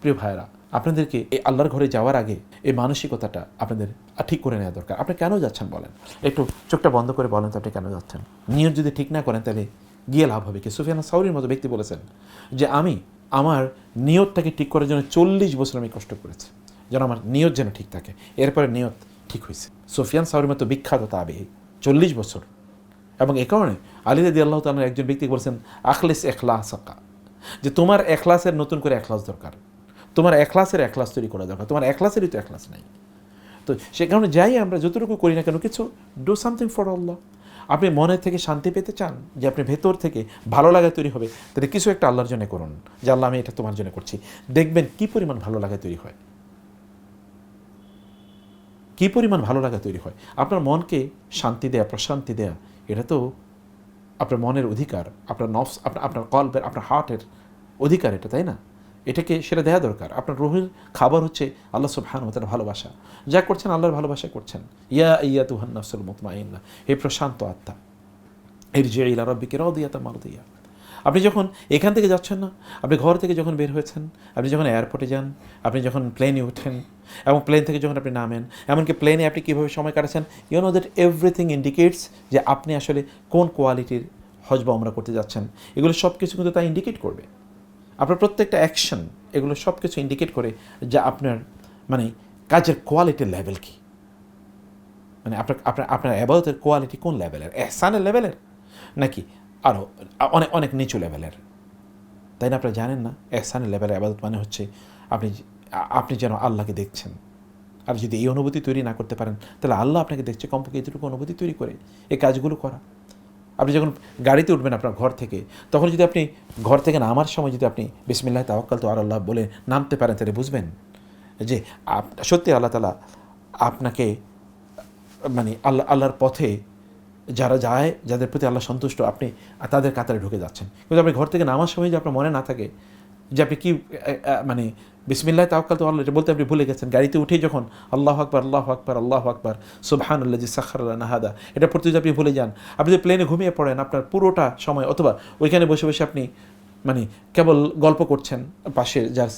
প্রিয় ভাইয়েরা, আপনাদেরকে এই আল্লাহর ঘরে যাওয়ার আগে এই মানসিকতাটা আপনাদের ঠিক করে নেওয়া দরকার। আপনি কেন যাচ্ছেন বলেন, একটু চোখটা বন্ধ করে বলেন তো আপনি কেন যাচ্ছেন। নিয়ত যদি ঠিক না করেন তাহলে গিয়ে লাভ হবে কি? সুফিয়ান সাউরির মতো ব্যক্তি বলেছেন যে আমি আমার নিয়তটাকে ঠিক করার জন্য 40 বছর আমি কষ্ট করেছি, যেন আমার নিয়ত যেন ঠিক থাকে। এরপরে নিয়ত ঠিক হয়েছে। সুফিয়ান সাউরির মতো বিখ্যাত তাবেঈ 40 বছর। এবং এ কারণে আলী রাদিয়াল্লাহু তাআলা একজন ব্যক্তি বলছেন আখলিস ইখলাসাকা, যে তোমার এখলাসের নতুন করে এখলাস দরকার, তোমার এখলাসের এখলাস তৈরি করা দরকার, তোমার এখলাসেরই তো এখলাস নাই। তো সে কারণে যাই আমরা যতটুকু করি না কেন, কিছু ডু সামথিং ফর আল্লাহ। আপনি মনের থেকে শান্তি পেতে চান, যে আপনি ভেতর থেকে ভালো লাগা তৈরি হবে, তাহলে কিছু একটা আল্লাহর জন্য করুন, যে আল্লাহ আমি এটা তোমার জন্য করছি। দেখবেন কী পরিমাণ ভালো লাগা তৈরি হয়, কী পরিমাণ ভালো লাগা তৈরি হয়। আপনার মনকে শান্তি দেয়া, প্রশান্তি দেয়া, এটা তো আপনার মনের অধিকার, আপনার নফস, আপনার কল্পের, আপনার হার্টের অধিকার এটা, তাই না? এটাকে সেটা দেওয়া দরকার। আপনার রুহের খাবার হচ্ছে আল্লাহ সুবহানাহু ওয়া তাআলার ভালোবাসা। যা করছেন আল্লাহর ভালোবাসা করছেন। ইয়া আইয়াতুহান নাফসুল মুতমাইন্নাহ, হে প্রশান্ত আত্মা, ইরজিই ইলা রাব্বিকি রাদিয়াতাম মারদিয়া। আপনি যখন এখান থেকে যাচ্ছেন না, আপনি ঘর থেকে যখন বের হয়েছেন, আপনি যখন এয়ারপোর্টে যান, আপনি যখন প্লেনে ওঠেন, এবং প্লেন থেকে যখন আপনি নামেন, এমনকি প্লেনে আপনি কীভাবে সময় কাটাচ্ছেন, you know that everything indicates যে আপনি আসলে কোন কোয়ালিটির হজ বা উমরা করতে যাচ্ছেন। এগুলো সব কিছু কিন্তু তা ইন্ডিকেট করবে। আপনার প্রত্যেকটা অ্যাকশন, এগুলো সব কিছু ইন্ডিকেট করে যে আপনার মানে কাজের কোয়ালিটির লেভেল কী, মানে আপনার ইবাদতের কোয়ালিটি কোন লেভেলের, ইহসানের লেভেলের নাকি আরও অনেক অনেক নিচু লেভেলের, তাই না? আপনারা জানেন না, ইহসানের লেভেলের ইবাদত মানে হচ্ছে আপনি যেন আল্লাহকে দেখছেন। আর যদি এই অনুভূতি তৈরি না করতে পারেন, তাহলে আল্লাহ আপনাকে দেখছে, কমপক্ষে এতটুকু অনুভূতি তৈরি করে এই কাজগুলো করা। আপনি যখন গাড়িতে উঠবেন আপনার ঘর থেকে, তখন যদি আপনি ঘর থেকে নামার সময় যদি আপনি বিসমিল্লাহ তাওয়াক্কালতু আলাল্লাহ বলে নামতে পারেন, তাহলে বুঝবেন যে সত্যি আল্লাহ তাআলা আপনাকে মানে আল্লাহর পথে যারা যায়, যাদের প্রতি আল্লাহ সন্তুষ্ট, আপনি তাদের কাতারে ঢুকে যাচ্ছেন। কিন্তু আপনি ঘর থেকে নামার সময় যে আপনার মনে না থাকে যে আপনি কি মানে বিসমিল্লাহ তাওয়াক্কালতু আলাল্লাহ এটা বলতে আপনি ভুলে গেছেন, গাড়িতে উঠেই যখন আল্লাহু আকবার আল্লাহু আকবার আল্লাহু আকবার সুবহানাল্লাযী সাখারা লানা হাদা এটা পড়তে যদি আপনি ভুলে যান, আপনি যদি প্লেনে ঘুমিয়ে পড়েন, আপনার পুরোটা সময়, অথবা ওইখানে বসে বসে আপনি মানে কেবল গল্প করছেন, পাশে যার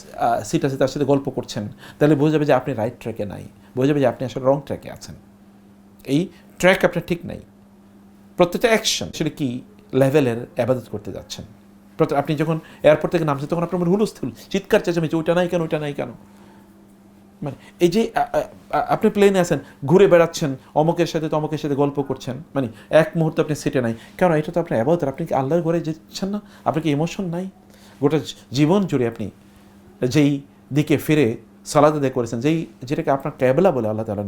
সিট আছে তার সাথে গল্প করছেন, তাহলে বোঝা যাবে যে আপনি রাইট ট্র্যাকে নাই, বোঝা যাবে যে আপনি আসলে রং ট্র্যাকে আছেন। এই ট্র্যাক আপনার ঠিক নাই। প্রত্যেকটা অ্যাকশন সেটা কি লেভেলের ইবাদত করতে যাচ্ছেন। আপনি যখন এয়ারপোর্ট থেকে নামছেন, তখন আপনার হুলস্থুল, চিৎকার চেঁচামেচি, ওইটা নাই কেন, ওইটা নাই কেন, মানে এই যে আপনি প্লেনে আছেন, ঘুরে বেড়াচ্ছেন, অমুকের সাথে তমুকের সাথে গল্প করছেন, মানে এক মুহূর্তে আপনি সিটে নাই কেন? এটা তো আপনার ইবাদত। আপনি কি আল্লাহর ঘরে যাচ্ছেন না? আপনার কি ইমোশন নাই? গোটা জীবন জুড়ে আপনি যেই দিকে ফিরে সালাত আদায় করেছেন, যেটাকে আপনার কিবলা বলে আল্লাহ তাআলা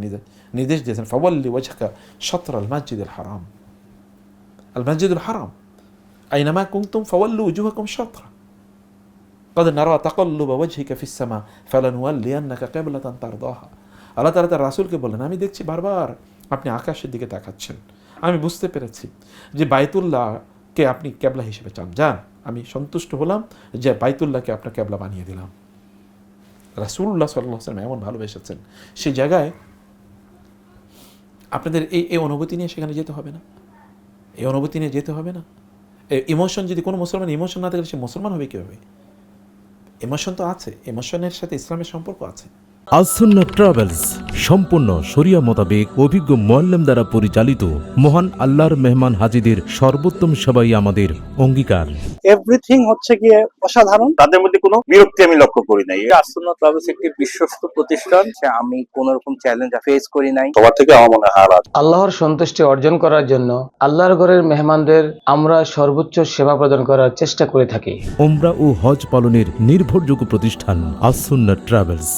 নির্দেশ দিয়েছেন, ফাওয়াল্লি ওয়াজহাকা শাতরাল মাসজিদুল হারাম, আল মাসজিদুল হারাম আইনামা কুনতুম ফাওয়াল্লু উজুহাকুম শাতরা قد نرى تقلب وجهك في السماء فلنولينك قبلة ترضاها। আল্লাহ তাআলা তার রাসূলকে বললেন, আমি দেখছি বারবার আপনি আকাশের দিকে তাকাচ্ছেন, আমি বুঝতে পেরেছি যে বাইতুল্লাহকে আপনি কিবলা হিসেবে চান। যান, আমি সন্তুষ্ট হলাম যে বাইতুল্লাহকে আপনার কিবলা বানিয়ে দিলাম। রাসূলুল্লাহ সাল্লাল্লাহু আলাইহি ওয়াসাল্লাম এমন ভালোবেসেছেন, সেই জায়গায় আপনাদের এই অনুভূতি নিয়ে সেখানে যেতে হবে না, এই অনুভূতি নিয়ে যেতে হবে না। ইমোশন, যদি কোনো মুসলমান ইমোশন না থাকলে সে মুসলমান হবে কীভাবে? ইমোশন তো আছে, ইমোশনের সাথে ইসলামের সম্পর্ক আছে। আস-সুন্নাহ ট্রাভেলস সম্পূর্ণ শরিয়া মোতাবেক অভিজ্ঞ মুআল্লিম দ্বারা পরিচালিত, মহান আল্লাহর মেহমান হাজীদের সর্বোত্তম সেবাই আমাদের অঙ্গীকার। এভরিথিং হচ্ছে গিয়ে অসাধারণ, তাদের মধ্যে কোনো বিরক্তি আমি লক্ষ্য করি নাই। আস-সুন্নাহ ট্রাভেলস একটি বিশ্বস্ত প্রতিষ্ঠান, আমি কোনো রকম চ্যালেঞ্জ ফেস করি নাই। সবার থেকে আমার মনে হয় আল্লাহর সন্তুষ্টি অর্জন করার জন্য আল্লাহর ঘরের মেহমানদের আমরা সর্বোচ্চ সেবা প্রদান করার চেষ্টা করে থাকি। উমরা ও হজ পালনের নির্ভরযোগ্য প্রতিষ্ঠান আস-সুন্নাহ ট্রাভেলস।